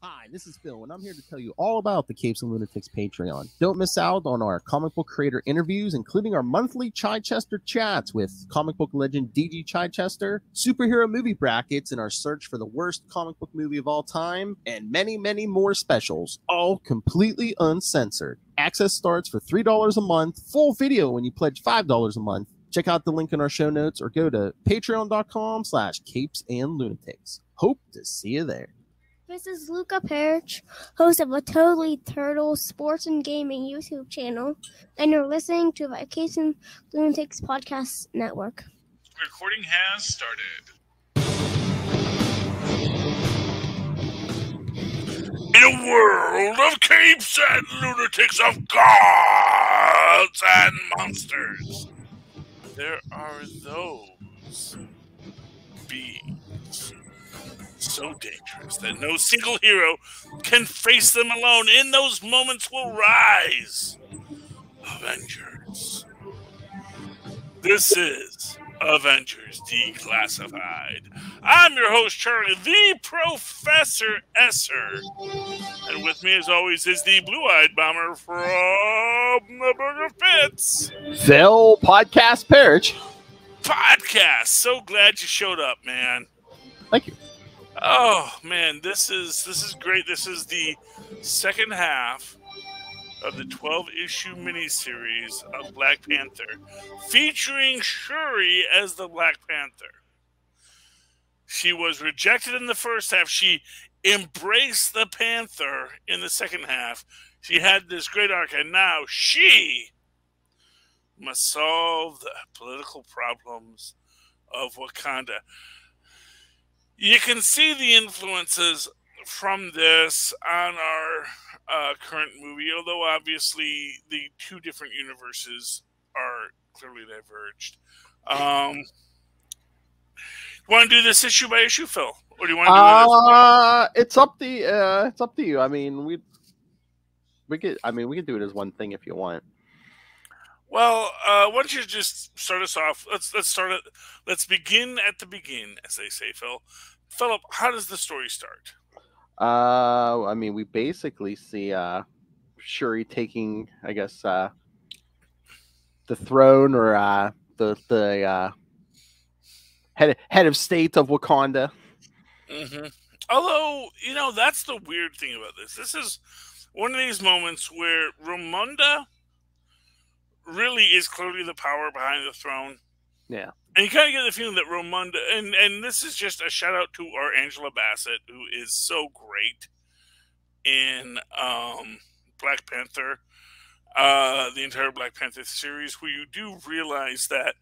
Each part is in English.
Hi, this is Phil, and I'm here to tell you all about the Capes and Lunatics Patreon. Don't miss out on our comic book creator interviews, including our monthly Chichester chats with comic book legend DG Chichester, superhero movie brackets in our search for the worst comic book movie of all time, and many, many more specials, all completely uncensored. Access starts for $3 a month, full video when you pledge $5 a month. Check out the link in our show notes or go to patreon.com/capesandlunatics. Hope to see you there. This is Luca Perich, host of a Totally Turtle Sports and Gaming YouTube channel, and you're listening to the Capes and Lunatics Podcast Network. Recording has started. In a world of capes and lunatics, of gods and monsters, there are those beings so dangerous that no single hero can face them alone. In those moments will rise Avengers. This is Avengers Declassified. I'm your host, Charlie, the Professor Esser. And with me, as always, is the blue-eyed bomber from the Burger Pits. Phil Podcast Perich. Podcast. So glad you showed up, man. Thank you. Oh man, this is great. This is the second half of the 12-issue miniseries of Black Panther, featuring Shuri as the Black Panther. She was rejected in the first half. She embraced the Panther in the second half. She had this great arc, and now she must solve the political problems of Wakanda. You can see the influences from this on our current movie, although obviously the two different universes are clearly diverged. You want to do this issue by issue, Phil, or do you want to do this? It's up to you. I mean, we could do it as one thing if you want. Well, why don't you just start us off? Let's begin at the beginning, as they say, Phil. Philip, how does the story start? I mean, we basically see Shuri taking, I guess, the throne, or the head of state of Wakanda. Mm-hmm. Although, you know, that's the weird thing about this. This is one of these moments where Ramonda really is clearly the power behind the throne. Yeah. And you kind of get the feeling that Ramonda, and this is just a shout out to our Angela Bassett, who is so great in Black Panther, the entire Black Panther series, where you do realize that,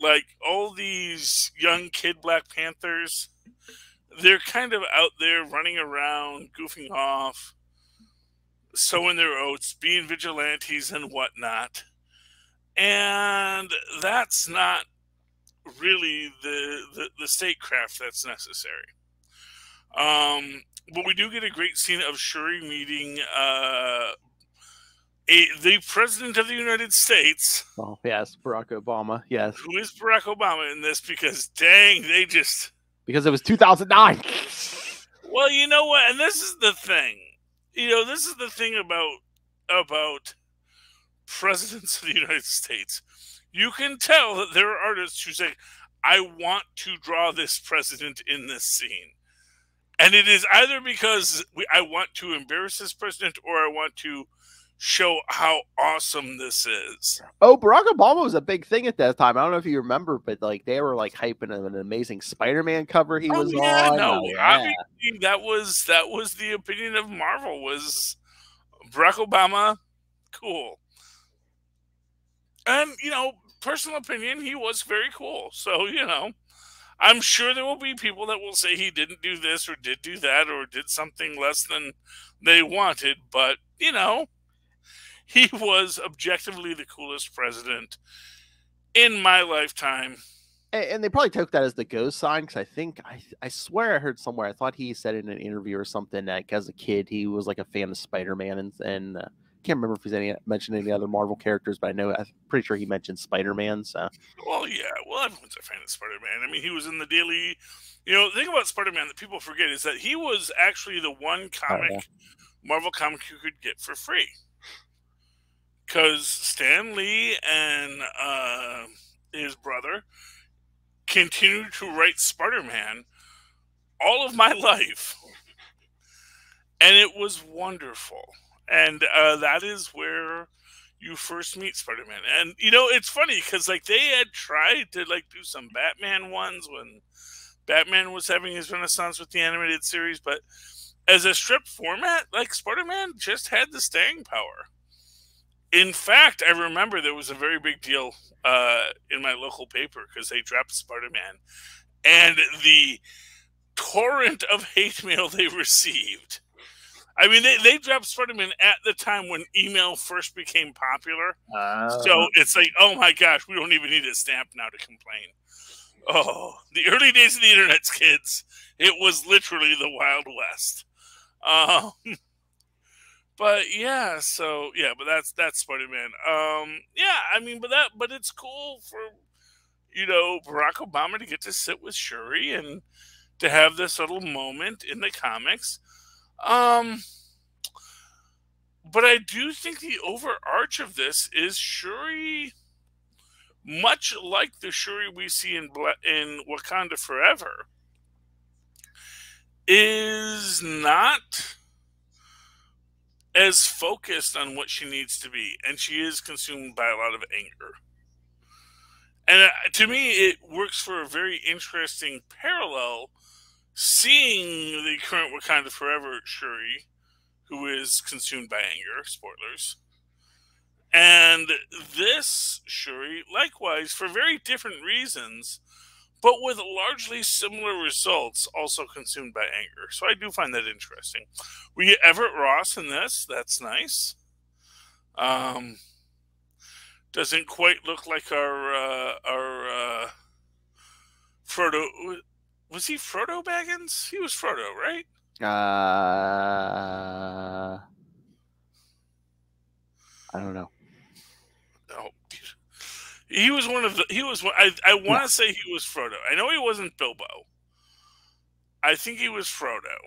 like, all these young kid Black Panthers, they're kind of out there running around, goofing off, sowing their oats, being vigilantes and whatnot. And that's not really the statecraft that's necessary. But we do get a great scene of Shuri meeting the President of the United States. Oh, yes, Barack Obama, yes. Who is Barack Obama in this, because, dang, because it was 2009. Well, you know what? And this is the thing. You know, this is the thing about presidents of the United States. You can tell that there are artists who say, I want to draw this president in this scene. And it is either because I want to embarrass this president, or I want to show how awesome this is. Oh, Barack Obama was a big thing at that time. I don't know if you remember, but like they were like hyping an amazing Spider-Man cover he was on. Obviously that was the opinion of Marvel, was Barack Obama, cool. And, you know, personal opinion, he was very cool. So, you know, I'm sure there will be people that will say he didn't do this or did do that or did something less than they wanted. But, you know, he was objectively the coolest president in my lifetime. And they probably took that as the go sign, because I swear I heard somewhere, I thought he said in an interview or something that as a kid he was like a fan of Spider-Man and can't remember if he's mentioned any other Marvel characters, but I'm pretty sure he mentioned Spider-Man. So, well, yeah, well, everyone's a fan of Spider-Man. I mean, he was in the daily. The thing about Spider-Man that people forget is that he was actually the one comic, Marvel comic, you could get for free. Because Stan Lee and his brother continued to write Spider-Man all of my life. And it was wonderful. And that is where you first meet Spider-Man. And, it's funny because, like, they had tried to, like, do some Batman ones when Batman was having his renaissance with the animated series. But as a strip format, like, Spider-Man just had the staying power. In fact, I remember there was a very big deal in my local paper because they dropped Spider-Man. And the torrent of hate mail they received. I mean, they dropped Spider-Man at the time when email first became popular. So it's like, oh my gosh, we don't even need a stamp now to complain. Oh, the early days of the internet, kids. It was literally the Wild West. But yeah, but that's Spider-Man. Yeah, I mean, but it's cool for Barack Obama to get to sit with Shuri and to have this little moment in the comics. But I do think the overarch of this is Shuri, much like the Shuri we see in Wakanda Forever, is not as focused on what she needs to be, and she is consumed by a lot of anger. And to me, it works for a very interesting parallel, seeing the current Wakanda Forever Shuri, who is consumed by anger, spoilers, and this Shuri, likewise, for very different reasons, but with largely similar results, also consumed by anger. So I do find that interesting. We get Everett Ross in this. That's nice. Doesn't quite look like our Frodo. Was he Frodo Baggins? He was Frodo, right? I don't know. Oh, he was one of the. He was. I want to say he was Frodo. I know he wasn't Bilbo. I think he was Frodo.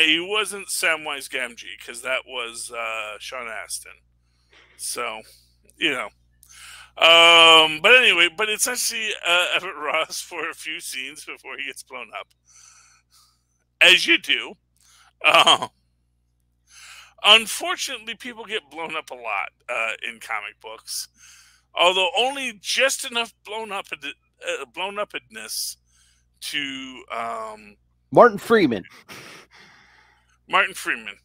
He wasn't Samwise Gamgee because that was Sean Astin. So, but anyway, but it's actually Everett Ross for a few scenes before he gets blown up, as you do. Unfortunately, people get blown up a lot in comic books, although only just enough blown upness to Martin Freeman. Martin Freeman.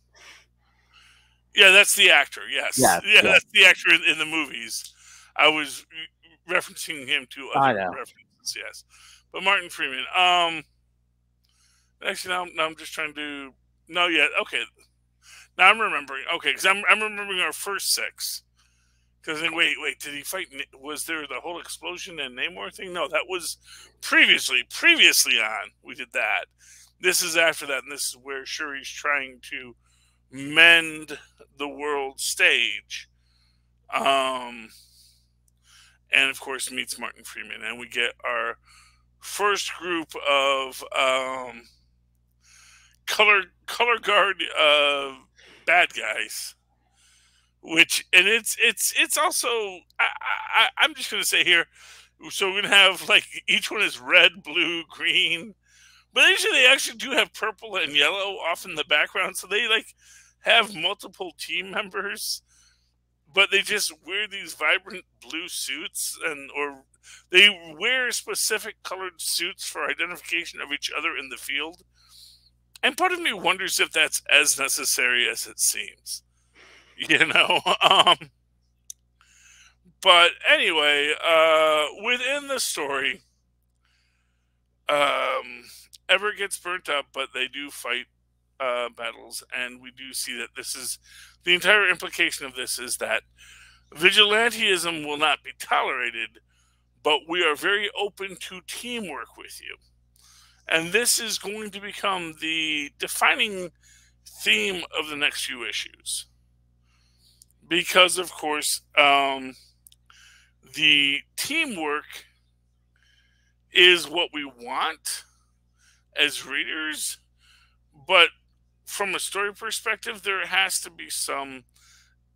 Yeah, that's the actor. Yes. Yeah, that's the actor in the movies. I was referencing him to other references. Yes, but Martin Freeman. Actually, now I'm just trying to. No, yeah, okay. Now I'm remembering. Okay, because I'm remembering our first six. Because then, wait, did he fight? Was there the whole explosion and Namor thing? No, that was previously on. We did that. This is after that, and this is where Shuri's trying to mend the world stage. And of course meets Martin Freeman, and we get our first group of color guard bad guys, it's also I'm just gonna say here, so we're gonna have like each one is red, blue, green, but usually they actually do have purple and yellow off in the background, so they like have multiple team members, but they just wear these vibrant blue suits, or they wear specific colored suits for identification of each other in the field. And part of me wonders if that's as necessary as it seems, But anyway, within the story, Everett gets burnt up, but they do fight battles, and we do see that this is the entire implication of this is that vigilantism will not be tolerated, but we are very open to teamwork with you. And this is going to become the defining theme of the next few issues. because, of course, the teamwork is what we want as readers, but from a story perspective, there has to be some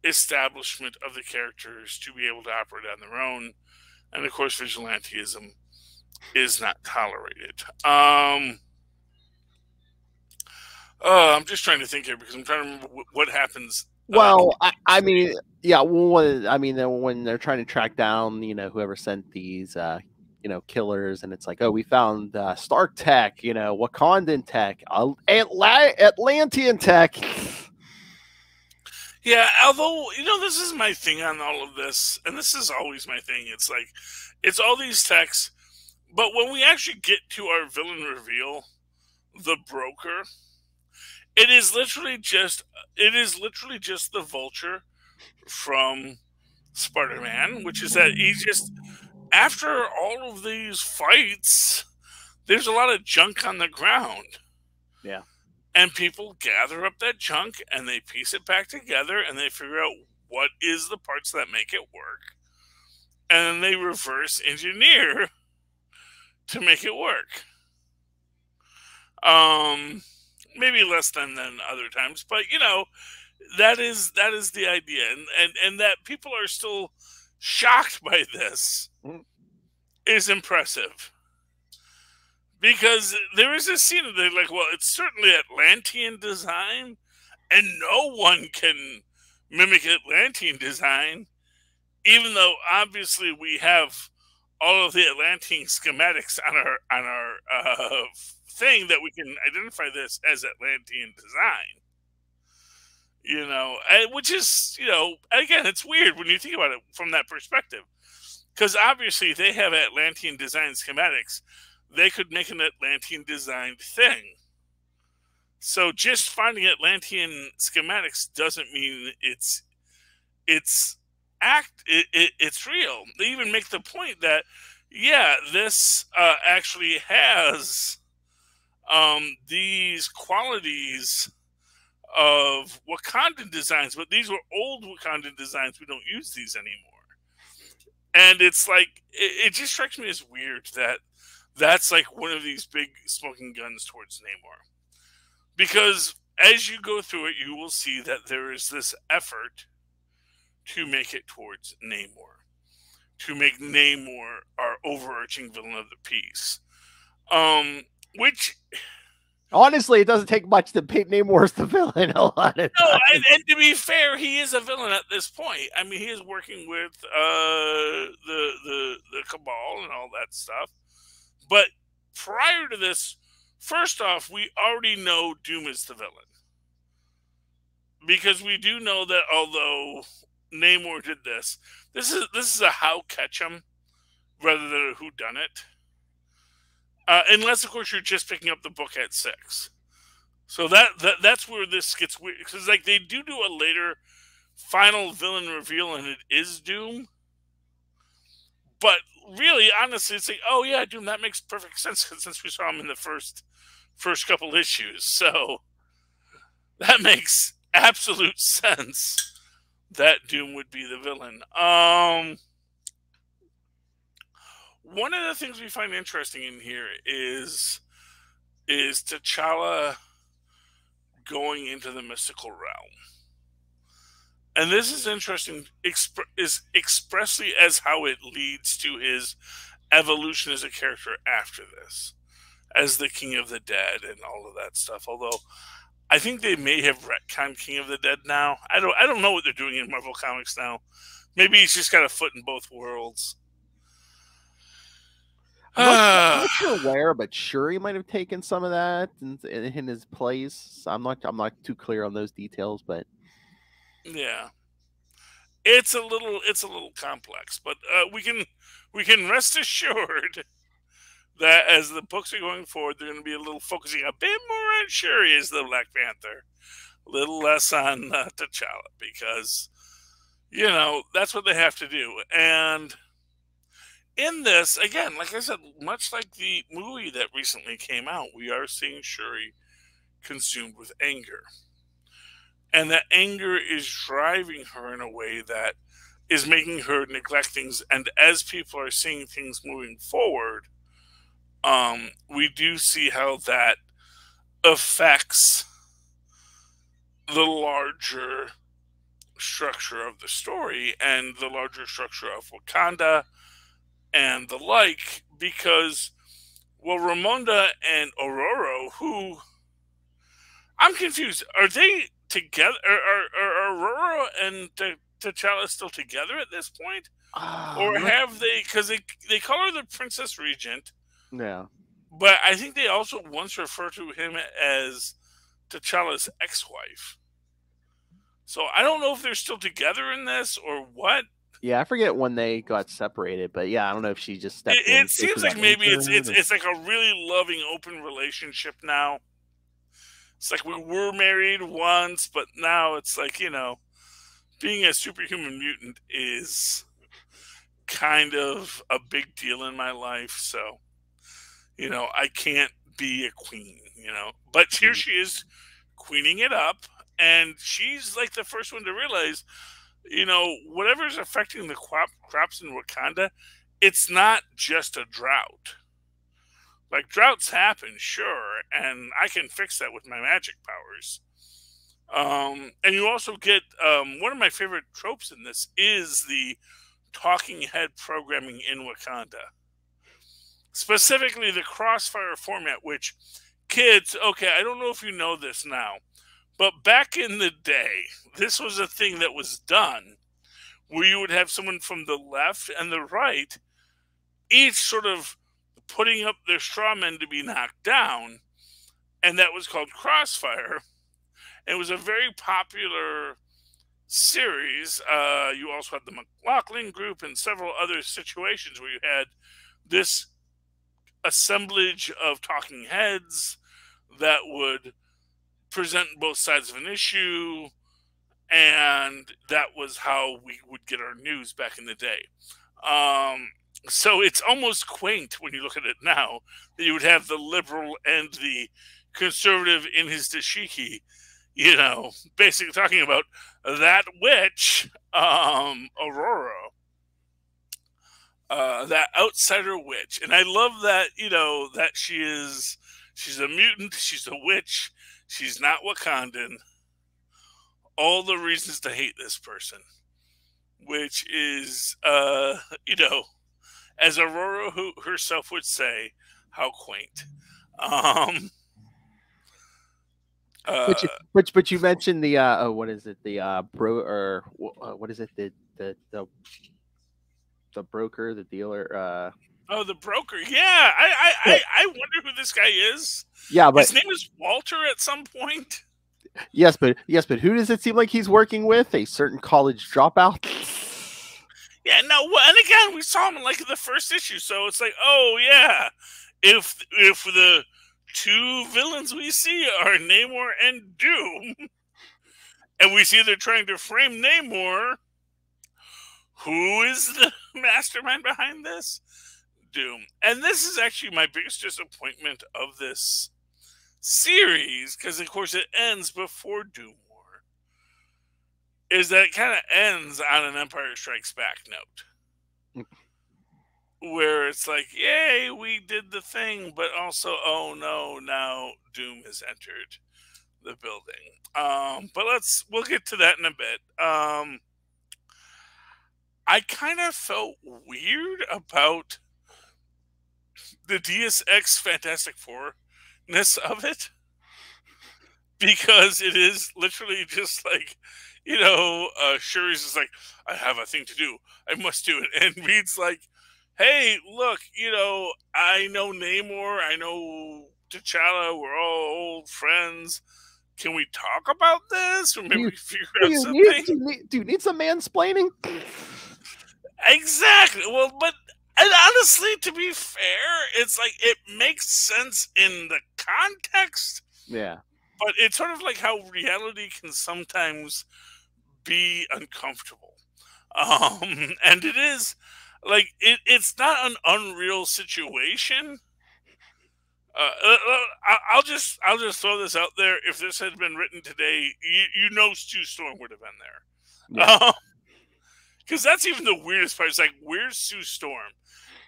establishment of the characters to be able to operate on their own, and of course, vigilantism is not tolerated. I'm just trying to think here because I'm trying to remember what happens. Well, I mean, yeah. Well, I mean, when they're trying to track down, whoever sent these, killers, and it's like, oh, we found Stark tech, Wakandan tech, Atlantean tech. Yeah, although, this is my thing on all of this, and this is always my thing. It's like, it's all these techs, but when we actually get to our villain reveal, the Broker, it is literally just the Vulture from Spider-Man, which is that he just, after all of these fights, there's a lot of junk on the ground. Yeah. And people gather up that junk and they piece it back together and they figure out what is the parts that make it work. And then they reverse engineer to make it work. Maybe less than other times, but that is the idea. And that people are still shocked by this is impressive. Because there is a scene that they're like, well, it's certainly Atlantean design, and no one can mimic Atlantean design, even though obviously we have all of the Atlantean schematics on our thing that we can identify this as Atlantean design. Which is, again, it's weird when you think about it from that perspective, because obviously they have Atlantean design schematics. They could make an Atlantean designed thing. So just finding Atlantean schematics doesn't mean it's real. They even make the point that, yeah, this actually has these qualities of Wakandan designs, but these were old Wakandan designs. We don't use these anymore. And it's like, it just strikes me as weird that that's like one of these big smoking guns towards Namor. Because as you go through it, you will see that there is this effort to make it towards Namor. To make Namor our overarching villain of the piece. Which... Honestly, it doesn't take much to paint Namor as the villain a lot of no, times. And to be fair, he is a villain at this point. I mean, he is working with the Cabal and all that stuff. But prior to this, first off, we already know Doom is the villain. Because we do know that although Namor did this is a how catch 'em rather than a who done it. Unless, of course, you're just picking up the book at 6. So that's where this gets weird. Because like they do a later final villain reveal, and it is Doom. But really, honestly, it's like, oh yeah, Doom, that makes perfect sense since we saw him in the first couple issues. So that makes absolute sense that Doom would be the villain. One of the things we find interesting in here is T'Challa going into the mystical realm. And this is interesting, is expressly as how it leads to his evolution as a character after this, as the King of the Dead and all of that stuff. Although, I think they may have retconned King of the Dead now. I don't know what they're doing in Marvel Comics now. Maybe he's just got a foot in both worlds. I'm not sure where, but Shuri might have taken some of that in his place. I'm not too clear on those details, but yeah, it's a little complex. But we can rest assured that as the books are going forward, they're going to be a little focusing a bit more on Shuri as the Black Panther, a little less on T'Challa, because that's what they have to do. And in this, again, like I said, much like the movie that recently came out, we are seeing Shuri consumed with anger. and that anger is driving her in a way that is making her neglect things. And as people are seeing things moving forward, we do see how that affects the larger structure of the story and the larger structure of Wakanda and the like, because, well, Ramonda and Ororo, who, I'm confused, are they together? Are Ororo and T'Challa still together at this point? Or have they, because they call her the Princess Regent. Yeah. But I think they also once referred to him as T'Challa's ex-wife. So I don't know if they're still together in this or what. Yeah, I forget when they got separated, but yeah, I don't know if she just stepped in. It seems like maybe it's like a really loving, open relationship now. It's like we were married once, but now it's like, you know, being a superhuman mutant is kind of a big deal in my life. So, you know, I can't be a queen, you know. But here she is queening it up, and she's like the first one to realize, you know, whatever's affecting the crops in Wakanda, it's not just a drought. Like, droughts happen, sure, and I can fix that with my magic powers. And you also get, one of my favorite tropes in this is the talking head programming in Wakanda. Specifically the Crossfire format, which, kids, okay, I don't know if you know this now, but back in the day, this was a thing that was done where you would have someone from the left and the right, each sort of putting up their straw men to be knocked down, and that was called Crossfire. It was a very popular series. You also had the McLaughlin group and several other situations where you had this assemblage of talking heads that would present both sides of an issue, and that was how we would get our news back in the day. So it's almost quaint when you look at it now that you would have the liberal and the conservative in his dashiki, you know, basically talking about that witch, Aurora, that outsider witch. And I love that, you know, that she's a mutant, she's a witch, she's not Wakandan. All the reasons to hate this person, which is, you know, as Aurora herself would say, how quaint. But you mentioned the what is it, the what is it, the broker, the dealer, oh, the broker. Yeah, I wonder who this guy is. Yeah, but his name is Walter at some point. Yes, but who does it seem like he's working with? A certain college dropout? Yeah, no, and again, we saw him in like the first issue, so it's like, oh yeah, if the two villains we see are Namor and Doom, and we see they're trying to frame Namor, who is the mastermind behind this? Doom. And this is actually my biggest disappointment of this series, because of course it ends before Doom War, is that it kind of ends on an Empire Strikes Back note. Where it's like, yay, we did the thing, but also, oh no, now Doom has entered the building. But we'll get to that in a bit. I kind of felt weird about the Deus Ex Fantastic Four-ness of it, because it is literally just like, you know, Shuri's just like, I have a thing to do, I must do it, and Reed's like, hey, look, you know, I know Namor, I know T'Challa, we're all old friends. Can we talk about this? Or maybe figure out something? Do you need some mansplaining? Exactly. Well, but, and honestly, to be fair, it's like, it makes sense in the context. Yeah. But it's sort of like how reality can sometimes be uncomfortable. And it is, like, it's not an unreal situation, I'll just throw this out there. If this had been written today, you know Sue Storm would have been there. Yeah. Because that's even the weirdest part. It's like, where's Sue Storm?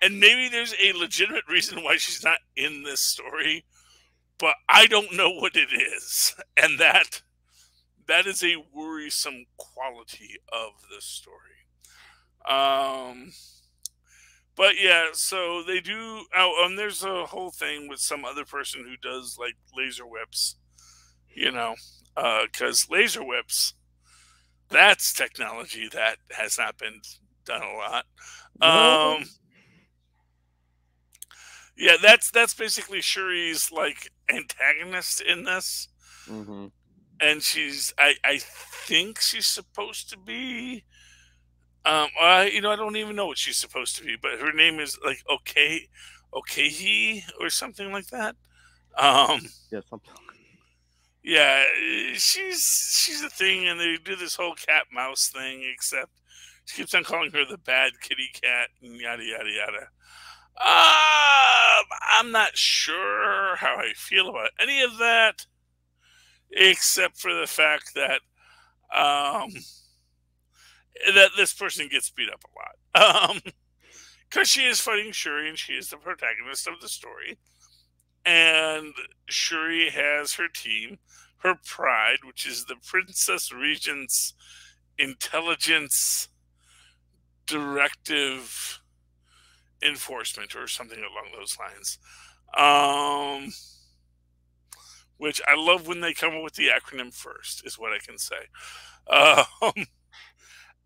And maybe there's a legitimate reason why she's not in this story, but I don't know what it is. And that is a worrisome quality of the story. But yeah, so they do. Oh, and there's a whole thing with some other person who does like laser whips, because laser whips, that's technology that has not been done a lot. Yeah, that's basically Shuri's like antagonist in this, and she's I think she's supposed to be. I don't even know what she's supposed to be, but her name is like Okahi or something like that. Yeah, something. Yeah, she's a thing, and they do this whole cat mouse thing. Except she keeps on calling her the bad kitty cat, and yada yada yada. I'm not sure how I feel about any of that, except for the fact that that this person gets beat up a lot. Because she is fighting Shuri, and she is the protagonist of the story. And Shuri has her team, her pride, which is the Princess Regent's Intelligence Directive Enforcement, or something along those lines. Which I love when they come up with the acronym first, is what I can say.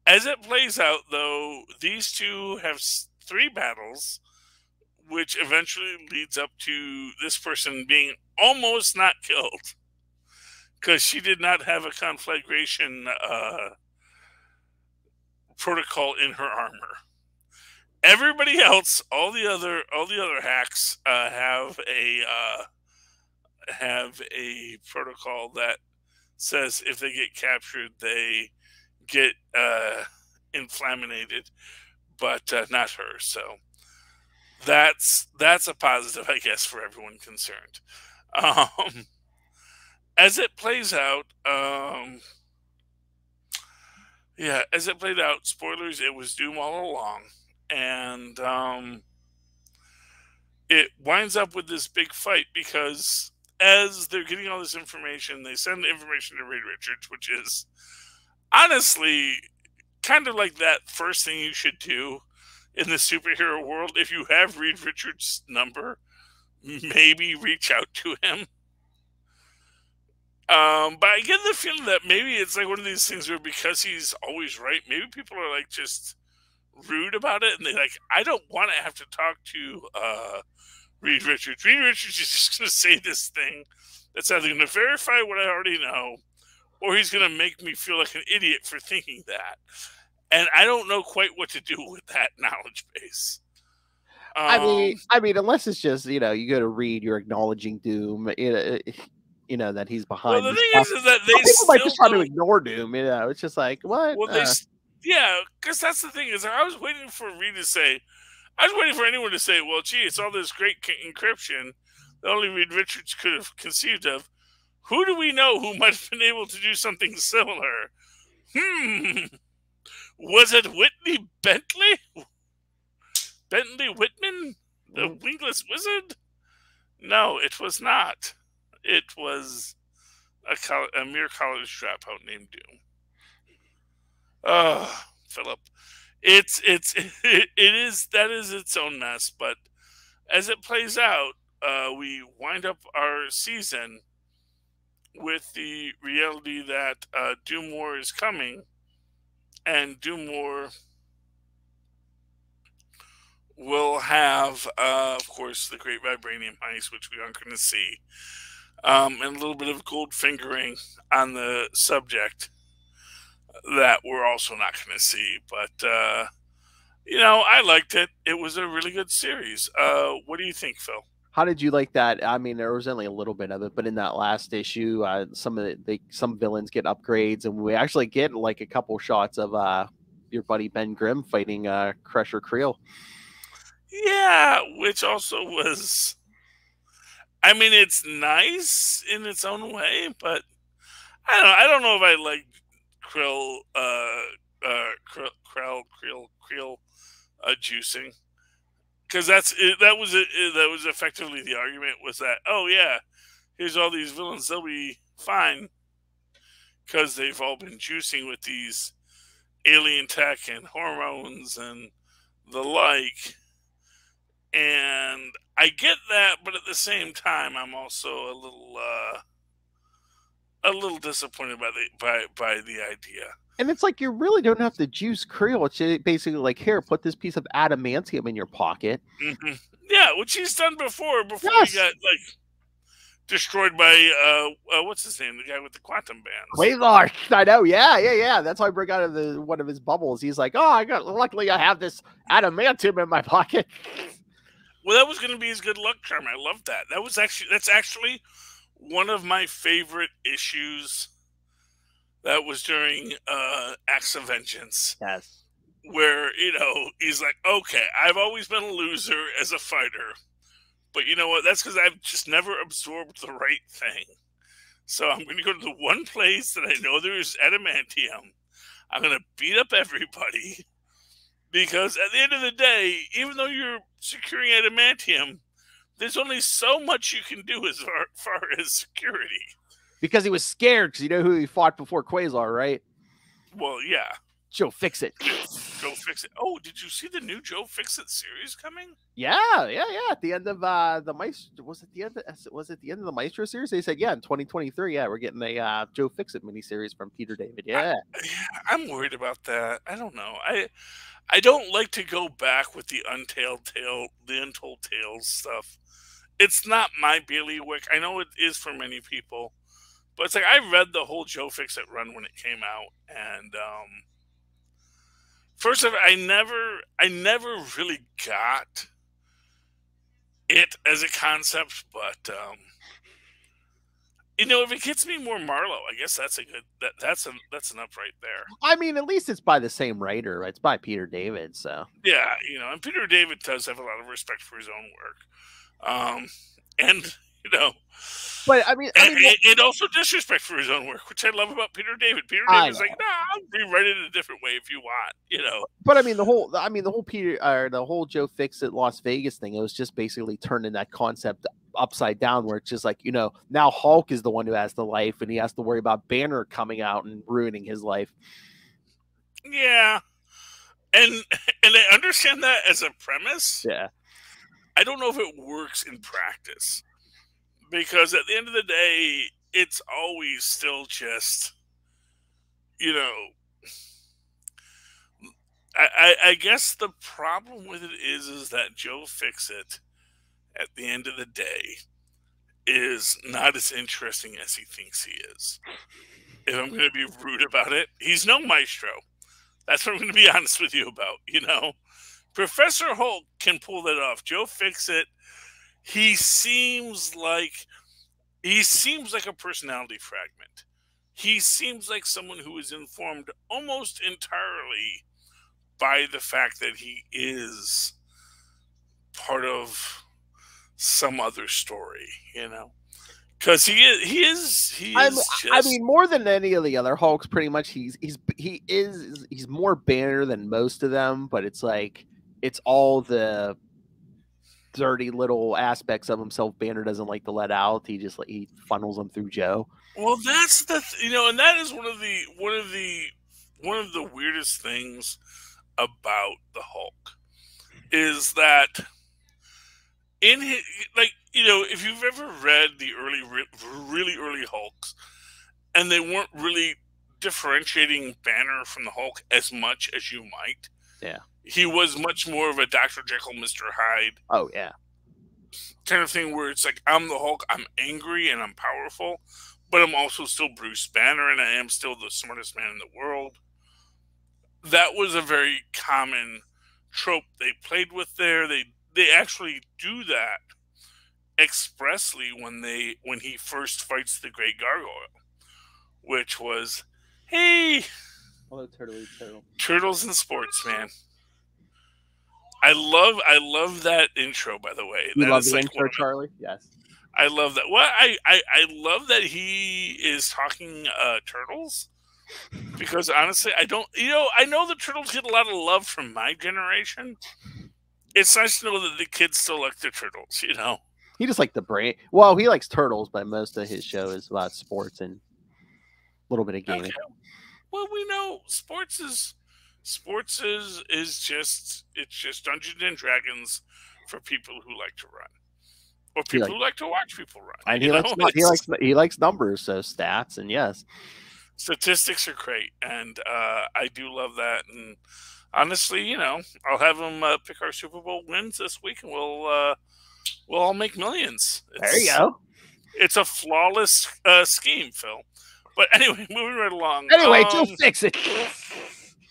As it plays out, though, these two have 3 battles, which eventually leads up to this person being almost not killed, because she did not have a conflagration protocol in her armor. Everybody else, all the other hacks have a protocol that says if they get captured, they get inflaminated, but not her. So that's a positive, I guess, for everyone concerned. As it plays out, spoilers, it was Doom all along, and it winds up with this big fight, because as they're getting all this information, they send the information to Reed Richards, which is honestly kind of like that first thing you should do in the superhero world. If you have Reed Richards' number, maybe reach out to him. But I get the feeling that maybe it's like one of these things where, because he's always right, maybe people are like just rude about it, and they like, I don't want to have to talk to Reed Richards. Reed Richards is just going to say this thing that's either going to verify what I already know, or he's going to make me feel like an idiot for thinking that. And I don't know quite what to do with that knowledge base. I mean, unless it's just, you go to Reed, you're acknowledging Doom, that he's behind. Well, the thing is that they people might just try to ignore Doom. It's just like, what? Well, yeah, because that's the thing is, I was waiting for Reed to say, I was waiting for anyone to say, well, gee, it's all this great encryption that only Reed Richards could have conceived of. Who do we know who might have been able to do something similar? Was it Whitney Bentley? Bentley Whitman? The Wingless Wizard? No, it was not. It was a mere college dropout named Doom. Oh, Philip. That is its own mess, but as it plays out, we wind up our season with the reality that Doom War is coming, and Doom War will have, of course, the Great Vibranium Heist, which we aren't going to see, and a little bit of gold fingering on the subject that we're also not going to see. But, I liked it. It was a really good series. What do you think, Phil? How did you like that? I mean, there was only a little bit of it, but in that last issue, some villains get upgrades, and we actually get like a couple shots of your buddy Ben Grimm fighting Crusher Creel. Yeah, which also was I mean, it's nice in its own way, but I don't know if I like krill, krill juicing, because that was effectively the argument, was that, oh yeah, here's all these villains, they'll be fine because they've all been juicing with these alien tech and hormones and the like. And I get that, but at the same time, I'm also a little disappointed by the idea. And it's like, you really don't have to juice krill. It's basically like, here, put this piece of adamantium in your pocket. Mm-hmm. Yeah, which he's done before Yes. he got like destroyed by what's his name, the guy with the quantum bands. Quasar. I know. Yeah. That's how I broke out of one of his bubbles. He's like, oh, luckily I have this adamantium in my pocket. Well, that was going to be his good luck charm. I love that. That's actually one of my favorite issues. That was during Acts of Vengeance. Yes. Where, he's like, okay, I've always been a loser as a fighter. But you know what? That's because I've just never absorbed the right thing. So I'm going to go to the one place that I know there's adamantium. I'm going to beat up everybody. Because at the end of the day, even though you're securing adamantium, there's only so much you can do as far as security. Because he was scared, because you know who he fought before Quasar, right? Well, yeah. Joe Fixit. Joe Fixit. Oh, did you see the new Joe Fixit series coming? Yeah. At the end of the Maestro, was it the end of the Maestro series? They said, yeah, in 2023, yeah, we're getting a Joe Fixit miniseries from Peter David. Yeah. I'm worried about that. I don't know. I don't like to go back with the untold tales stuff. It's not my bailiwick. I know it is for many people, but it's like, I read the whole Joe Fixit run when it came out, and first of all, I never really got it as a concept, but if it gets me more Marlowe, I guess that's an up right there. I mean, at least it's by the same writer. It's by Peter David, so yeah, and Peter David does have a lot of respect for his own work, and but I mean, and also disrespect for his own work, which I love about Peter David. Peter David's like, I'll rewrite it a different way if you want, But I mean, the whole the whole Joe Fixit Las Vegas thing, it was just basically turning that concept upside down, where it's just like, now Hulk is the one who has the life, and he has to worry about Banner coming out and ruining his life. Yeah, and I understand that as a premise. Yeah, I don't know if it works in practice, because at the end of the day, it's always still just, I guess the problem with it is that Joe Fixit, at the end of the day, is not as interesting as he thinks he is. If I'm going to be rude about it, he's no Maestro. That's what I'm going to be honest with you about, Professor Hulk can pull that off. Joe Fixit, he seems like a personality fragment. He seems like someone who is informed almost entirely by the fact that he is part of some other story, because he is. I mean, more than any of the other Hulks, pretty much he's more Banner than most of them, but it's like, it's all the dirty little aspects of himself Banner doesn't like to let out. He funnels them through Joe. Well, that's the and that is one of the weirdest things about the Hulk, is that in his, if you've ever read the really early Hulks, and they weren't really differentiating Banner from the Hulk as much as you might. Yeah. He was much more of a Dr. Jekyll, Mr. Hyde. Oh, yeah. Kind of thing, where it's like, I'm the Hulk, I'm angry and I'm powerful, but I'm also still Bruce Banner, and I am still the smartest man in the world. That was a very common trope they played with there. They actually do that expressly when he first fights the Great Gargoyle, which was, hey, hello, turtle. Turtles in sports, man. I love that intro, by the way. You love the intro, Charlie? Yes. I love that. Well, I love that he is talking turtles, because honestly, I don't. I know the turtles get a lot of love from my generation. It's nice to know that the kids still like the turtles. He just like the brain. Well, he likes turtles, but most of his show is about sports and a little bit of gaming. Okay. Well, we know sports is just Dungeons and Dragons for people who like to run, or people who like to watch people run. And he likes numbers, so stats, and yes, statistics are great, and I do love that. And honestly, I'll have him pick our Super Bowl wins this week, and we'll all make millions. There you go. It's a flawless scheme, Phil. But anyway, moving right along. Anyway, Joe Fix-It.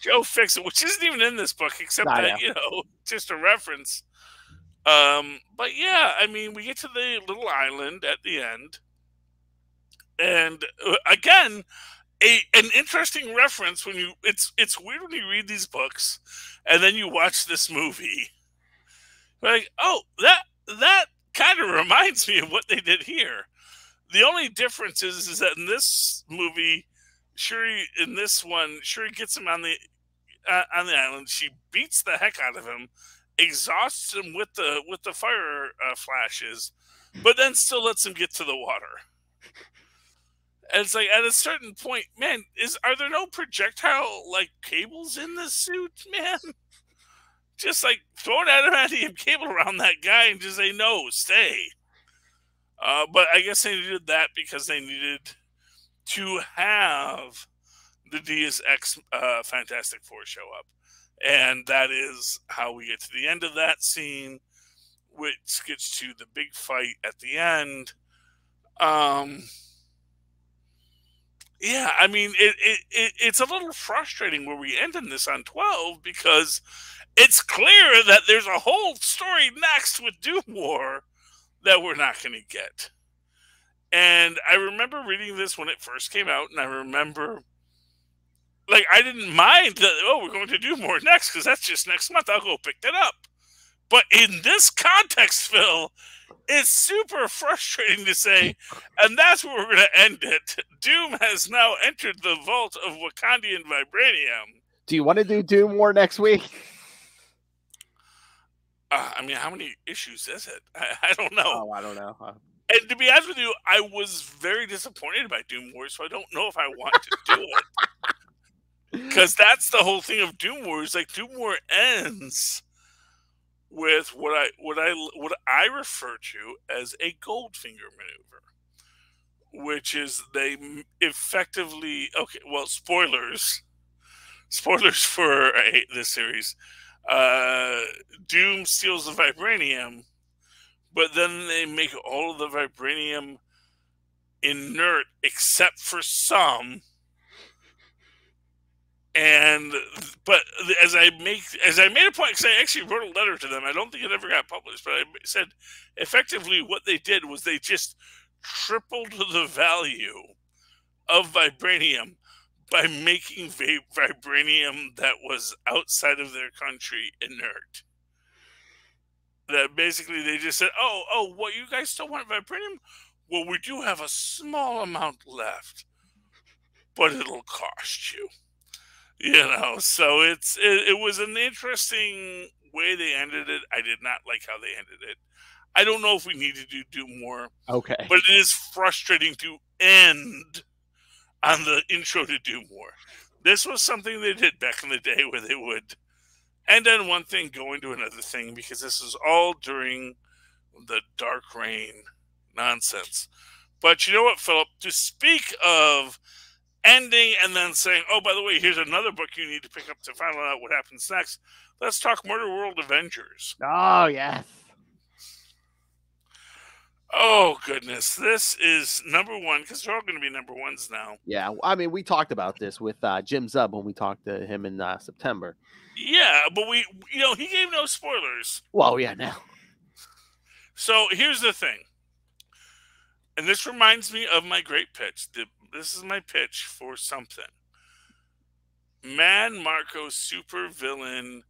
Joe Fix-It, which isn't even in this book, except that, just a reference. But yeah, I mean, we get to the little island at the end. And again, an interesting reference when it's weird when you read these books and then you watch this movie. Like, oh, that kind of reminds me of what they did here. The only difference is that in this movie, Shuri gets him on the island. She beats the heck out of him, exhausts him with the fire flashes, but then still lets him get to the water. And it's like, at a certain point, man, are there no projectile cables in this suit, man? Just throw an adamantium cable around that guy and just say, no, stay. But I guess they needed that because they needed to have the Deus Ex Fantastic Four show up. And that is how we get to the end of that scene, which gets to the big fight at the end. Yeah, I mean, it's a little frustrating where we end in this on 12 because it's clear that there's a whole story next with Doom War that we're not going to get. And I remember reading this when it first came out, and I remember, I didn't mind that, we're going to do more next, because that's just next month. I'll go pick that up. But in this context, Phil, it's super frustrating to say, and that's where we're going to end it. Doom has now entered the vault of Wakandian vibranium. Do you want to do Doom War next week? I mean, how many issues is it? I don't know. Oh, I don't know. And to be honest with you, I was very disappointed by Doom War, so I don't know if I want to do it. Because that's the whole thing of Doom War. Is Doom War ends with what I refer to as a Goldfinger maneuver, which is they effectively spoilers for this series. Doom steals the vibranium, but then they make all of the vibranium inert except for some. But as I made a point, because I actually wrote a letter to them, I don't think it ever got published, but I said effectively what they did was they just tripled the value of vibranium by making vibranium that was outside of their country inert. That basically they just said, oh, what, you guys still want vibranium? Well, we do have a small amount left, but it'll cost you. So it was an interesting way they ended it. I did not like how they ended it. I don't know if we need to do more. Okay. But it is frustrating to end on the intro to Doom War. This was something they did back in the day where they would end on one thing, go into another thing, because this is all during the Dark Reign nonsense. But you know what, Philip? To speak of ending and then saying, oh, by the way, here's another book you need to pick up to find out what happens next, let's talk Murderworld Avengers. Oh, yes. Oh, goodness. This is number one, because they're all going to be number ones now. Yeah, I mean, we talked about this with Jim Zub when we talked to him in September. Yeah, but he gave no spoilers. Well, yeah, now. So here's the thing. And this reminds me of my great pitch. This is my pitch for something. Man Marco super villain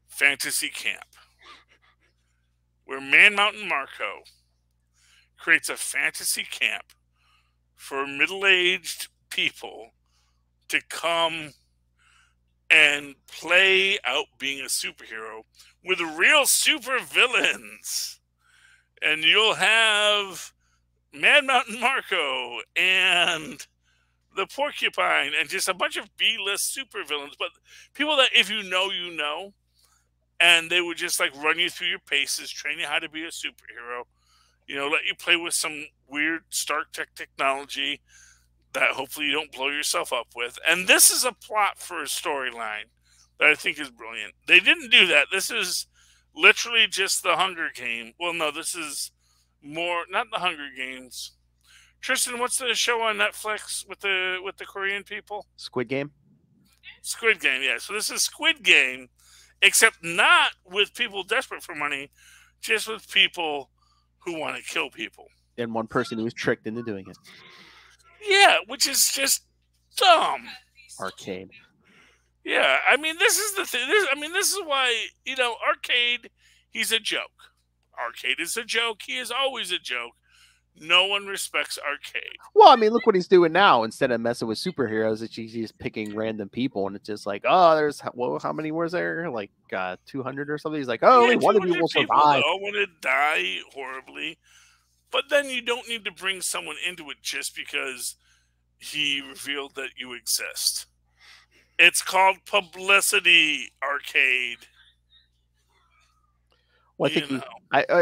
fantasy camp. Where Man Mountain Marco creates a fantasy camp for middle-aged people to come and play out being a superhero with real supervillains. And you'll have Mad Mountain Marco and the Porcupine and just a bunch of B-list supervillains, but people that if you know, you know, and they would just like run you through your paces, train you how to be a superhero, you know, let you play with some weird Stark Tech technology that hopefully you don't blow yourself up with. And this is a plot for a storyline that I think is brilliant. They didn't do that. This is literally just the Hunger Game. Well, no, this is more, not the Hunger Games. Tristan, what's the show on Netflix with the Korean people? Squid Game? Squid Game, yeah. So this is Squid Game, except not with people desperate for money, just with people who want to kill people. And one person who was tricked into doing it. Yeah, which is just dumb. Arcade. Yeah, I mean, this is the thing. This is why, you know, Arcade, he's a joke. Arcade is a joke. He is always a joke. No one respects Arcade. Well, I mean, look what he's doing now. Instead of messing with superheroes, he's just picking random people, and it's just like, oh, there's how many was there? Like 200 or something. He's like, oh, only one of you will survive. All want to die horribly, but then you don't need to bring someone into it just because he revealed that you exist. It's called publicity, Arcade. Well, I think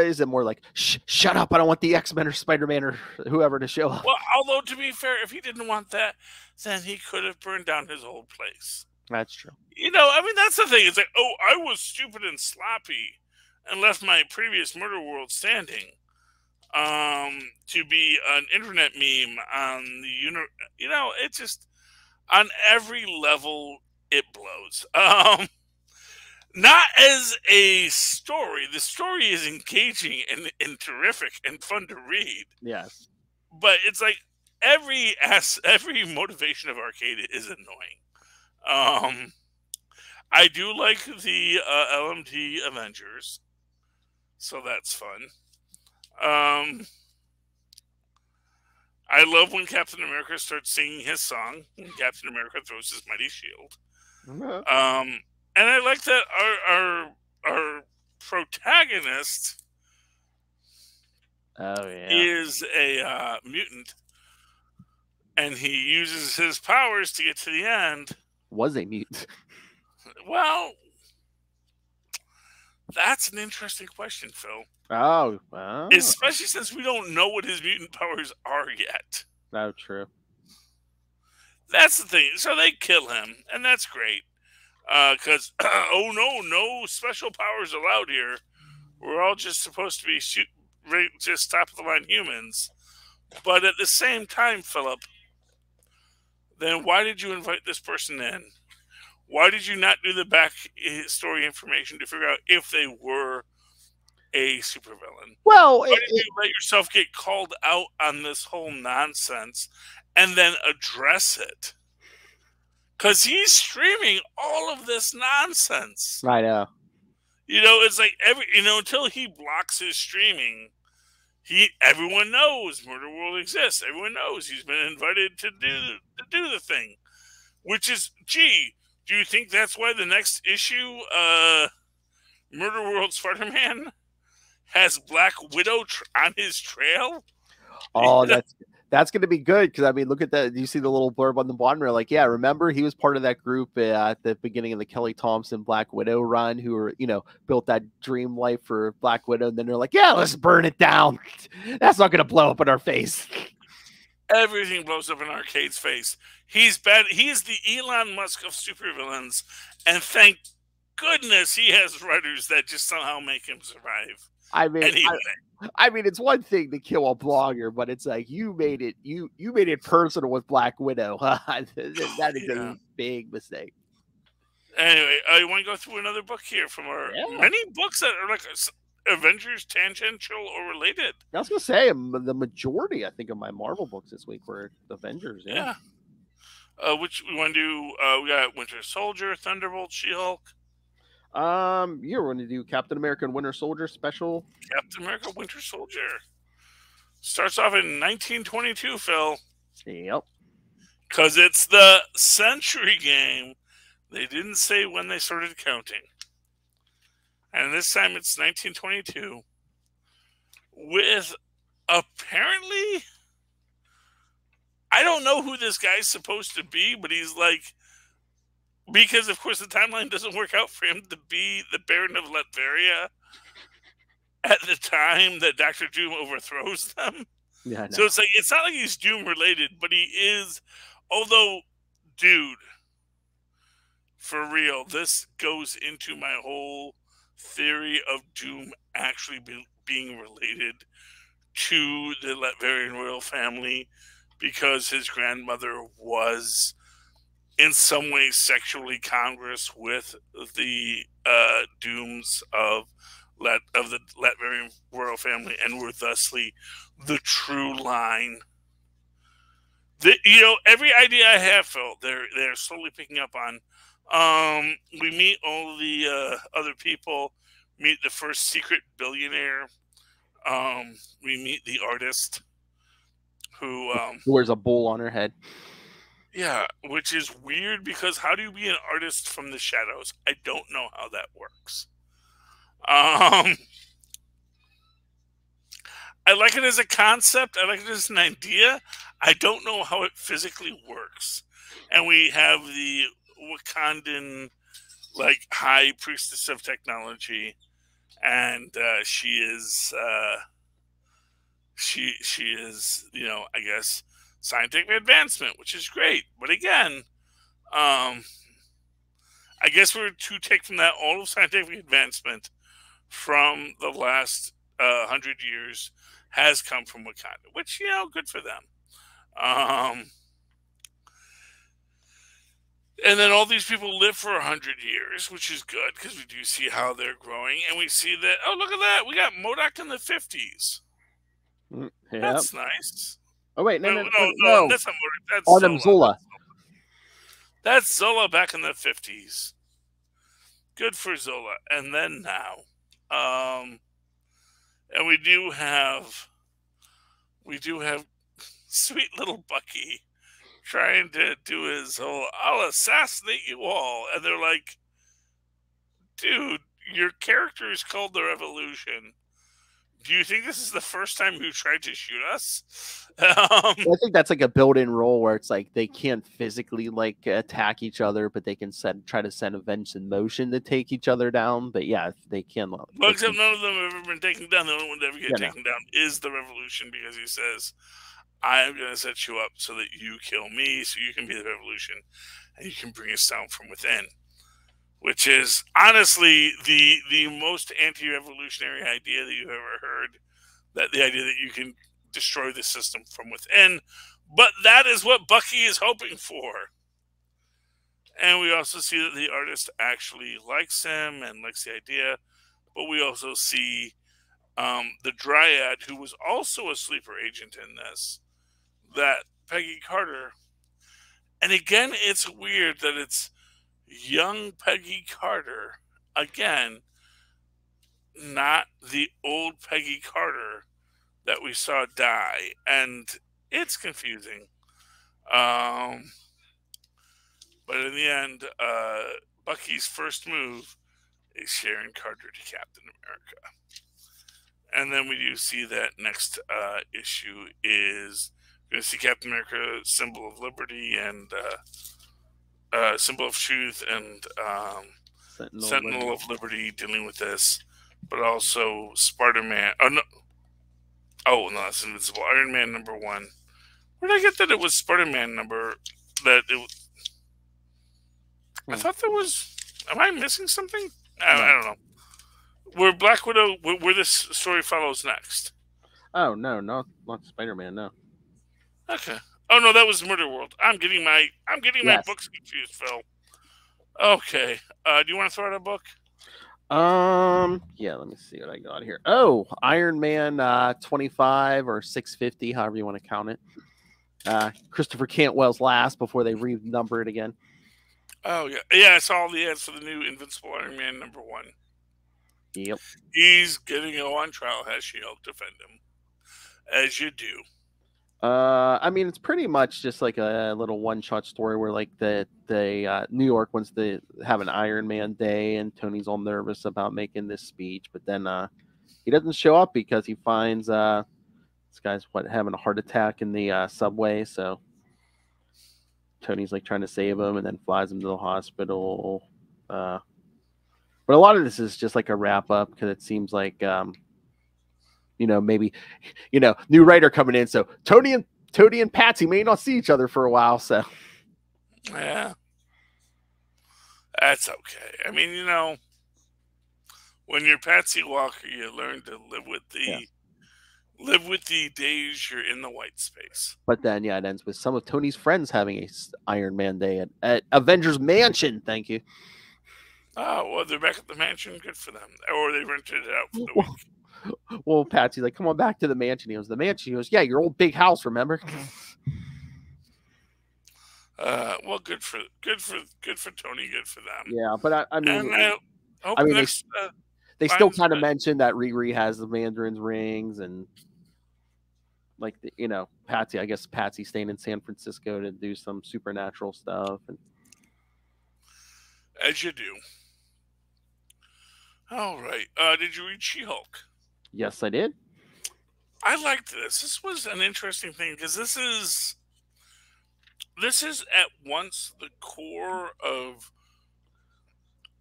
is it more like, shut up, I don't want the X-Men or Spider-Man or whoever to show up. Well, although, to be fair, if he didn't want that, then he could have burned down his old place. That's true. You know, I mean, that's the thing. It's like, oh, I was stupid and sloppy and left my previous Murderworld standing to be an internet meme on the, you know, it just, on every level, it blows. Not as a story. The story is engaging and terrific and fun to read. Yes. But it's like every motivation of Arcade is annoying. I do like the LMD Avengers, so that's fun. I love when Captain America starts singing his song. When Captain America throws his mighty shield. And I like that our protagonist is a mutant, and he uses his powers to get to the end. Was a mutant? Well, that's an interesting question, Phil. Oh. Especially since we don't know what his mutant powers are yet. Oh, true. That's the thing. So they kill him, and that's great. Because, no special powers allowed here. We're all just supposed to be just top-of-the-line humans. But at the same time, Philip, then why did you invite this person in? Why did you not do the back story information to figure out if they were a supervillain? Well, why did you let yourself get called out on this whole nonsense and then address it? Because he's streaming all of this nonsense. I know. You know, it's like until he blocks his streaming, everyone knows Murderworld exists. Everyone knows he's been invited to do the thing. Which is, gee, do you think that's why the next issue, Murderworld Spider-Man, has Black Widow on his trail? Oh, that's going to be good, because, I mean, look at that. You see the little blurb on the bottom? They're like, yeah, remember, he was part of that group at the beginning of the Kelly Thompson Black Widow run who were, built that dream life for Black Widow. And then they're like, yeah, let's burn it down. That's not going to blow up in our face. Everything blows up in Arcade's face. He's bad. He is the Elon Musk of supervillains. And thank goodness he has writers that just somehow make him survive. I mean, it's one thing to kill a blogger, but it's like you made it personal with Black Widow. That is a big mistake. Anyway, you want to go through another book here from our many books that are like Avengers tangential or related? I was gonna say the majority, I think, of my Marvel books this week were Avengers. Yeah. Which we want to do? We got Winter Soldier, Thunderbolts, She-Hulk. You're going to do Captain America and Winter Soldier special. Captain America, Winter Soldier. Starts off in 1922, Phil. Yep. Because it's the Century game. They didn't say when they started counting. And this time it's 1922. With apparently, I don't know who this guy's supposed to be, but he's like, because of course the timeline doesn't work out for him to be the Baron of Latveria at the time that Dr. Doom overthrows them. Yeah, so it's like, it's not like he's Doom related, but he is. Although, dude, for real, this goes into my whole theory of Doom actually being related to the Latverian royal family, because his grandmother was in some ways sexually congruous with the Dooms of the Latverian royal family, and were thusly the true line. Every idea I have, Phil, they're slowly picking up on. We meet all the other people. Meet the first secret billionaire. We meet the artist who wears a bull on her head. Yeah, which is weird, because how do you be an artist from the shadows? I don't know how that works. I like it as a concept. I like it as an idea. I don't know how it physically works. And we have the Wakandan, like, high priestess of technology, and she is, I guess, scientific advancement, which is great. But again, I guess we're to take from that all of scientific advancement from the last 100 years has come from Wakanda, which, good for them. And then all these people live for 100 years, which is good, because we do see how they're growing. And we see that, oh, look at that. We got MODOK in the 50s. Yep. That's nice. Oh, wait, no. That's not MODOK. That's Autumn Zola. That's Zola back in the 50s. Good for Zola. And then now. And we do have sweet little Bucky trying to do his whole, I'll assassinate you all. And they're like, dude, your character is called the Revolution. Do you think this is the first time you tried to shoot us? I think that's like a built-in role where it's like they can't physically like attack each other, but they can try to send events in motion to take each other down. But yeah, they can. Well, except none of them have ever been taken down. The only one to ever get taken down is the Revolution, because he says, I am going to set you up so that you kill me, so you can be the Revolution, and you can bring us down from within. Which is honestly the most anti-revolutionary idea that you've ever heard. That the idea that you can destroy the system from within. But that is what Bucky is hoping for. And we also see that the artist actually likes him and likes the idea. But we also see the Dryad, who was also a sleeper agent in this, that Peggy Carter. And again, it's weird that it's young Peggy Carter, again, not the old Peggy Carter that we saw die, and it's confusing. But in the end, Bucky's first move is Sharon Carter to Captain America. And then we do see that next issue is going to see Captain America, symbol of liberty and symbol of truth, and Sentinel of Liberty dealing with this, but also Spider-Man. No, that's Invincible. Iron Man number 1. Where did I get that it was Spider-Man number? That it. I thought there was. Am I missing something? I don't know. Where Black Widow, where this story follows next. Oh no, not Spider-Man. No. Okay. Oh no, that was Murderworld. I'm getting my books confused, Phil. Okay. Do you want to throw out a book? Yeah, let me see what I got here. Oh, Iron Man 25 or 650, however you want to count it. Christopher Cantwell's last before they renumber it again. Oh yeah. Yeah, I saw all the ads for the new Invincible Iron Man number 1. Yep. He's getting on trial, has She-Hulk defend him. as you do. I mean, it's pretty much just like a little one-shot story where like the New York wants to have an Iron Man day, and Tony's all nervous about making this speech, but then he doesn't show up because he finds this guy's having a heart attack in the subway, so Tony's like trying to save him and then flies him to the hospital. But a lot of this is just like a wrap up because it seems like maybe new writer coming in, so Tony and Patsy may not see each other for a while, so yeah, that's okay. I mean, when you're Patsy Walker, you learn to live with the days you're in the white space. But then, it ends with some of Tony's friends having a Iron Man day at Avengers Mansion. Thank you. Oh, well, they're back at the mansion. Good for them. Or they rented it out for the week. Well, Patsy's like, come on back to the mansion. He goes, the mansion? He goes, yeah, your old big house, remember? Well, good for Tony. Good for them. Yeah, but I mean, and they still kind of mention that Riri has the Mandarin's rings, and like Patsy. I guess Patsy staying in San Francisco to do some supernatural stuff, and as you do. All right. Did you read She-Hulk? Yes, I did. I liked this. This was an interesting thing because this is at once the core of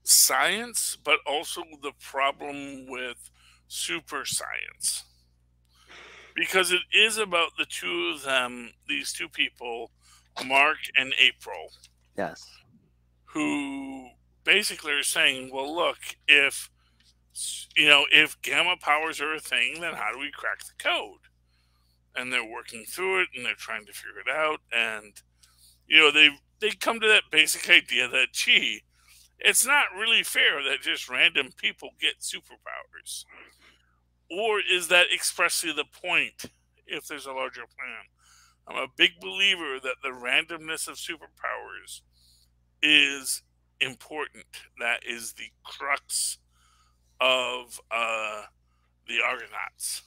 science, but also the problem with super science. Because it is about the two of them, these two people, Mark and April. Yes. Who basically are saying, well, look, if gamma powers are a thing, then how do we crack the code? And they're working through it, and they're trying to figure it out. And, they come to that basic idea that, gee, it's not really fair that just random people get superpowers. Or is that expressly the point if there's a larger plan? I'm a big believer that the randomness of superpowers is important. That is the crux of the Argonauts.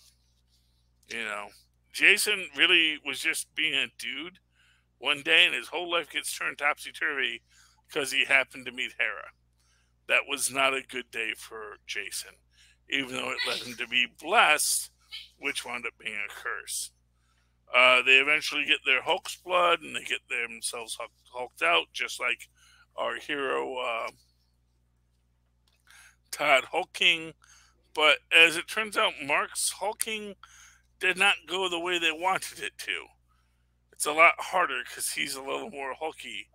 Jason really was just being a dude one day, and his whole life gets turned topsy-turvy because he happened to meet Hera. That was not a good day for Jason, even though it led him to be blessed, which wound up being a curse. They eventually get their Hulk's blood, and they get themselves hulked out, just like our hero Todd hulking. But as it turns out, Mark's hulking did not go the way they wanted it to. It's a lot harder because he's a little more hulky.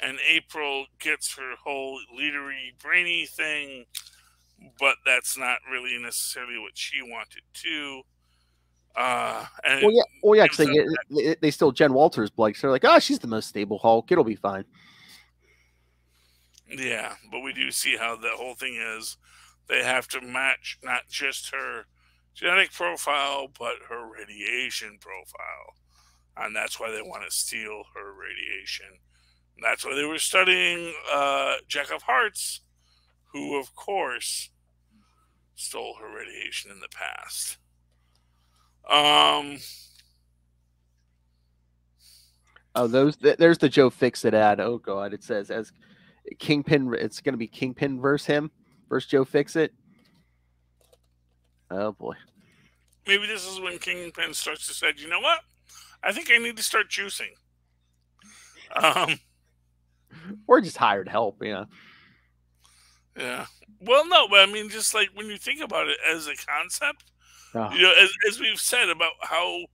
And April gets her whole leadery, brainy thing, but that's not really necessarily what she wanted to. Because they still Jen Walters Blake, so they're like, she's the most stable Hulk. It'll be fine. Yeah, but we do see how the whole thing is. They have to match not just her genetic profile, but her radiation profile. And that's why they want to steal her radiation. And that's why they were studying Jack of Hearts, who, of course, stole her radiation in the past. There's the Joe Fixit ad. Oh, God. It says, as Kingpin, it's going to be Kingpin versus him, versus Joe Fixit. Oh, boy. Maybe this is when Kingpin starts to say, you know what? I think I need to start juicing. Or just hired help, Yeah. Well, no, but I mean, just like when you think about it as a concept, as we've said about how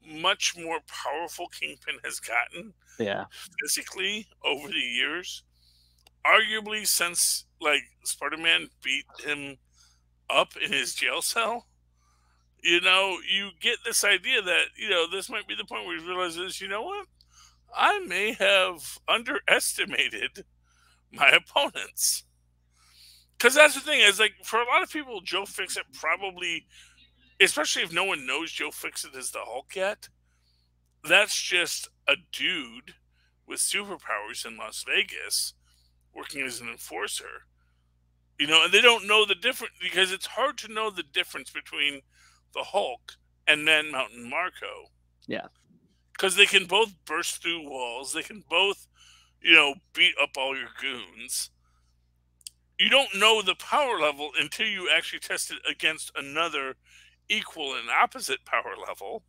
much more powerful Kingpin has gotten physically over the years, arguably since like Spider-Man beat him up in his jail cell, you get this idea that, this might be the point where he realizes, you know what? I may have underestimated my opponents. Because that's the thing, is like, for a lot of people, Joe Fixit probably, especially if no one knows Joe Fixit is the Hulk yet, that's just a dude with superpowers in Las Vegas working as an enforcer. And they don't know the difference, because it's hard to know the difference between the Hulk and Man Mountain Marco. Yeah. Because they can both burst through walls. They can both, beat up all your goons. You don't know the power level until you actually test it against another equal and opposite power level.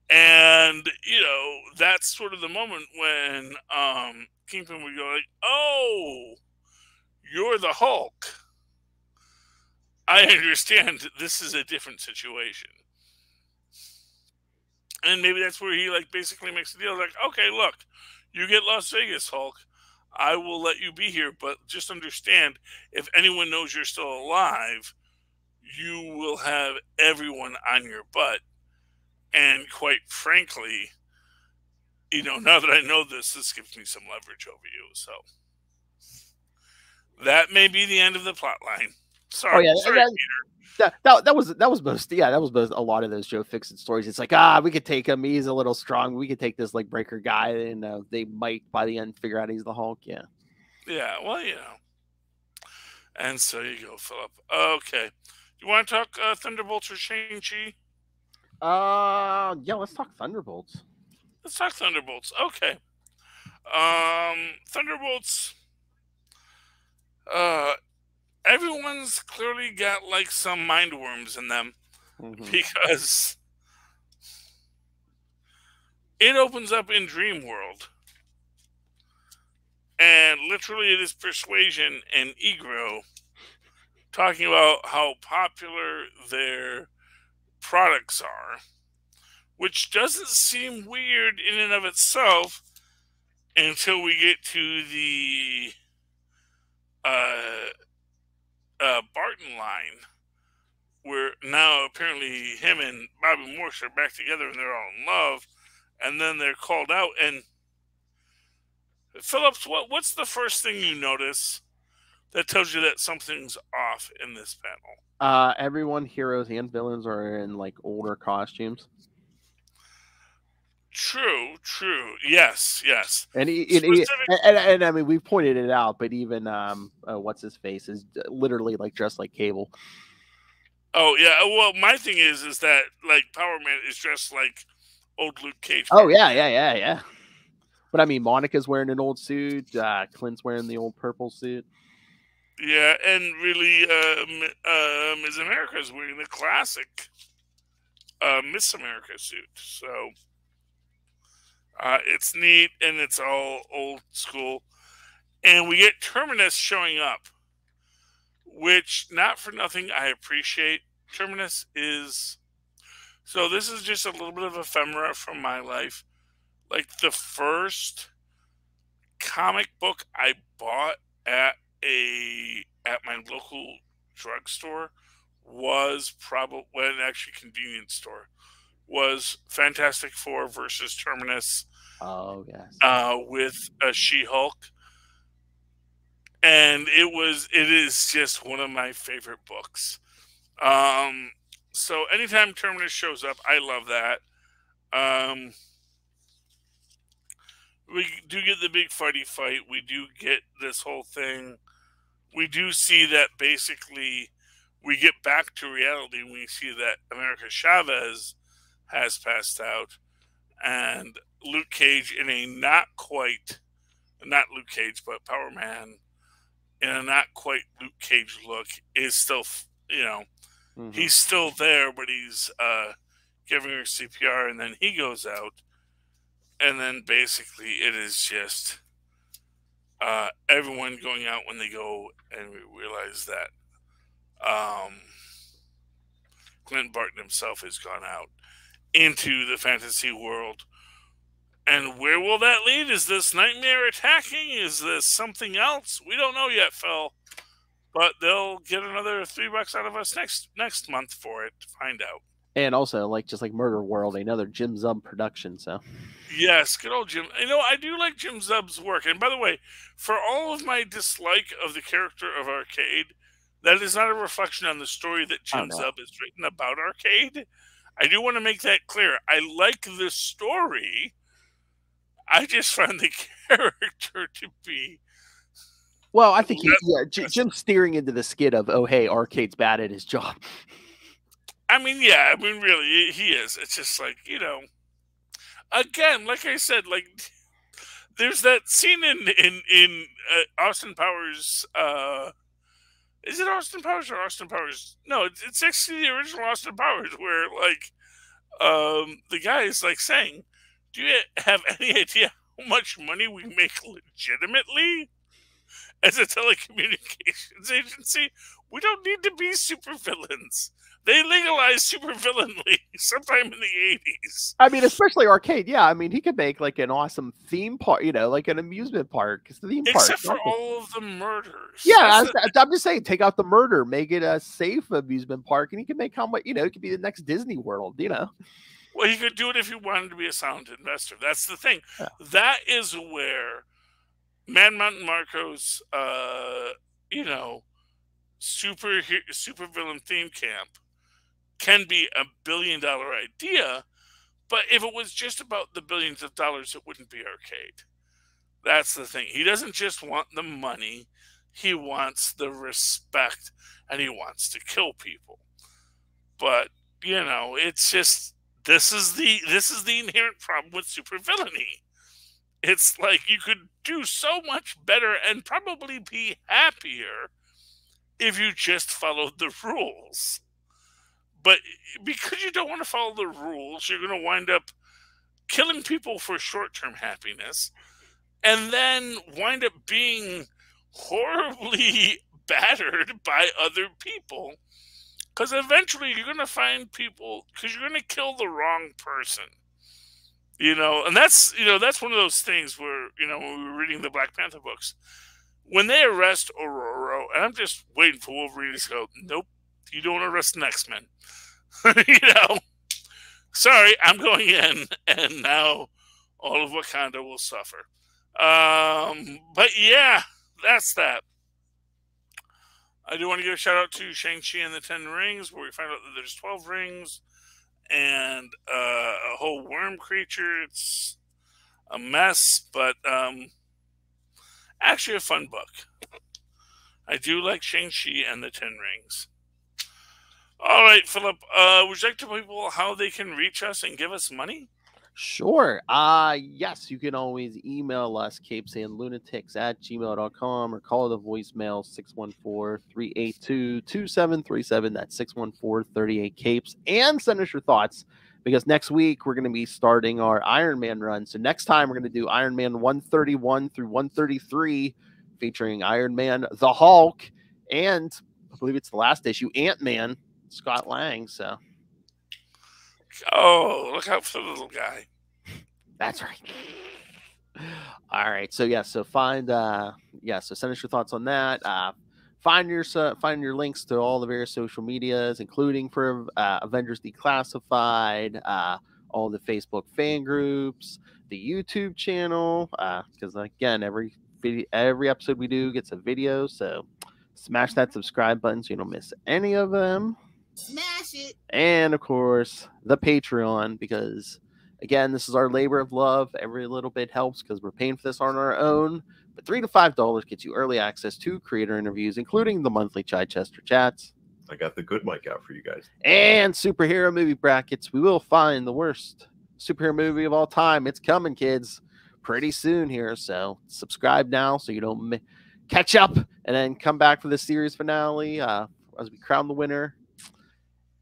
And, that's sort of the moment when Kingpin would go like, oh, you're the Hulk. I understand this is a different situation. And maybe that's where he basically makes the deal. Like, okay, look, you get Las Vegas, Hulk. I will let you be here, but just understand, if anyone knows you're still alive, you will have everyone on your butt. And quite frankly, now that I know this gives me some leverage over you. So that may be the end of the plot line. Sorry, Peter. That was most a lot of those Joe Fixit stories. It's like, we could take him, he's a little strong, we could take this breaker guy, and they might by the end figure out he's the Hulk. Yeah well, and so you go, Philip. Okay, you want to talk Thunderbolts or Shang-Chi? Yeah, let's talk Thunderbolts. Okay. Thunderbolts, everyone's clearly got some mind worms in them, because it opens up in Dream World, and literally it is Persuasion and Egro talking about how popular their products are, which doesn't seem weird in and of itself until we get to the Barton line, where now apparently him and Bobby Morse are back together and they're all in love, and then they're called out. And Phillips, what's the first thing you notice that tells you that something's off in this panel? Everyone, heroes and villains, are in older costumes. True. Yes. And and I mean, we pointed it out, but even what's his face is literally dressed like Cable. Oh yeah. Well, my thing is that Power Man is dressed like old Luke Cage. Oh yeah. But I mean, Monica's wearing an old suit. Clint's wearing the old purple suit. Yeah, and really, Ms. America's wearing the classic Miss America suit. So it's neat, and it's all old school. And we get Terminus showing up, which, not for nothing, I appreciate. Terminus is... So this is just a little bit of ephemera from my life. The first comic book I bought at my local drugstore was probably, actually convenience store, was Fantastic Four versus Terminus. Oh yes. With a She-Hulk, and it is just one of my favorite books. So anytime Terminus shows up, I love that. We do get the big fighty fight. We do get this whole thing. We do see that basically we get back to reality. We see that America Chavez has passed out, and Luke Cage in a not Luke Cage, but Power Man in a not quite Luke Cage look is still, he's still there, but he's giving her CPR, and then he goes out. And then basically it is just everyone going out when they go, and we realize that Clint Barton himself has gone out into the fantasy world. And where will that lead? Is this Nightmare attacking? Is this something else? We don't know yet, Phil. But they'll get another $3 out of us next month for it to find out. And also, just like Murderworld, another Jim Zub production. So, yes, good old Jim. I do like Jim Zub's work. And by the way, for all of my dislike of the character of Arcade, that is not a reflection on the story that Jim Zub has written about Arcade. I do want to make that clear. I like the story. I just find the character to be... Well, I think Jim's steering into the skid of, oh, hey, Arcade's bad at his job. I mean, yeah, I mean, really, he is. It's just like, again, like I said, like there's that scene in Austin Powers. Is it Austin Powers or Austin Powers? No, it's actually the original Austin Powers, where like the guy is like saying, "Do you have any idea how much money we make legitimately as a telecommunications agency? We don't need to be supervillains. They legalized supervillainly sometime in the 80s. I mean, especially arcade. Yeah, I mean, he could make like an awesome theme park, like an amusement park. Except for all of the murders. Yeah, I'm just saying, take out the murder, make it a safe amusement park, and he can make how much, it could be the next Disney World, Well, he could do it if he wanted to be a sound investor. That's the thing. Yeah. That is where Man Mountain Marco's, super villain theme camp can be a $1 billion idea, but if it was just about the billions of dollars, it wouldn't be arcade. That's the thing. He doesn't just want the money; he wants the respect, and he wants to kill people. But it's just this is the inherent problem with supervillainy. It's like you could do so much better and probably be happier if you just followed the rules. But because you don't want to follow the rules, you're going to wind up killing people for short-term happiness and then wind up being horribly battered by other people. Because eventually you're going to find people, because you're going to kill the wrong person. And that's one of those things where, when we were reading the Black Panther books, when they arrest Ororo, and I'm just waiting for Wolverine to go, nope, you don't arrest an X-Men. Sorry, I'm going in, and now all of Wakanda will suffer. But yeah, that's that. I do want to give a shout out to Shang-Chi and the 10 Rings, where we find out that there's 12 rings and a whole worm creature. It's a mess, but actually a fun book. I do like Shang-Chi and the 10 Rings. All right, Philip, would you like to tell people how they can reach us and give us money? Sure. Yes, you can always email us, CapesandLunatics@gmail.com, or call the voicemail 614-382-2737. That's 614-38-CAPES. And send us your thoughts, because next week we're going to be starting our Iron Man run. So next time we're going to do Iron Man 131 through 133, featuring Iron Man, the Hulk, and I believe it's the last issue, Ant-Man, Scott Lang. So look out for the little guy. That's right. All right. So so find so send us your thoughts on that. Find your links to all the various social medias, including for Avengers Declassified, all the Facebook fan groups, the YouTube channel, because again, every episode we do gets a video, so smash that subscribe button so you don't miss any of them. Smash it. And of course, the Patreon, because again, this is our labor of love. Every little bit helps because we're paying for this on our own. But $3 to $5 gets you early access to creator interviews, including the monthly Chichester chats. I got the good mic out for you guys. And superhero movie brackets. We will find the worst superhero movie of all time. It's coming, kids, pretty soon here. So subscribe now so you don't catch up and then come back for the series finale as we crown the winner.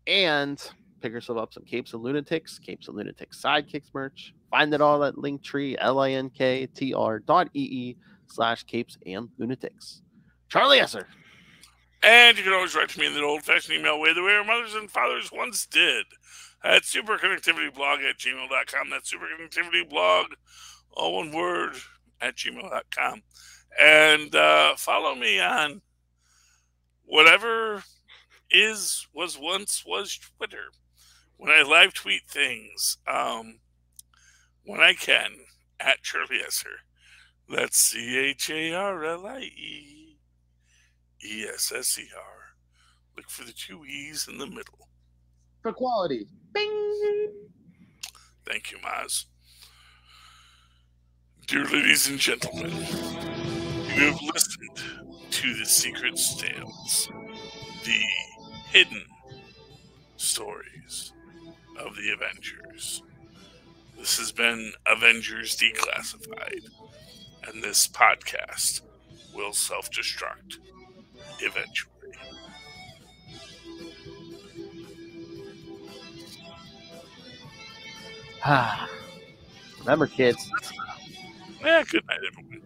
And pick yourself up some Capes and Lunatics, Capes and Lunatics Sidekicks merch. Find it all at Linktree, linktr.ee/Capes and Lunatics. Charlie Esser. And you can always write to me in the old-fashioned email way the way our mothers and fathers once did at superconnectivityblog@gmail.com. That's superconnectivityblog, all one word, at gmail.com. And follow me on whatever was once Twitter. When I live tweet things, when I can, at Charlie Esser. That's CharlieEsser. Look for the 2 E's in the middle. For quality. Bing! Thank you, Maz. Dear ladies and gentlemen, you have listened to The Secret Tales, the hidden stories of the Avengers. This has been Avengers Declassified, and this podcast will self-destruct eventually. Remember, kids. Yeah, good night, everyone.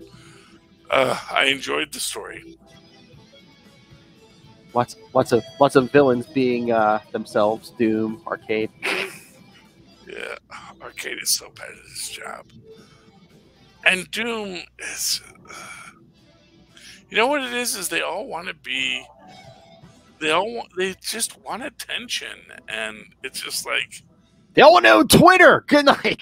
I enjoyed the story. Lots of villains being themselves. Doom, Arcade. Yeah, Arcade is so bad at his job. And Doom is... you know what it is they all want to be... They just want attention. And it's just like... They all know Twitter. Good night.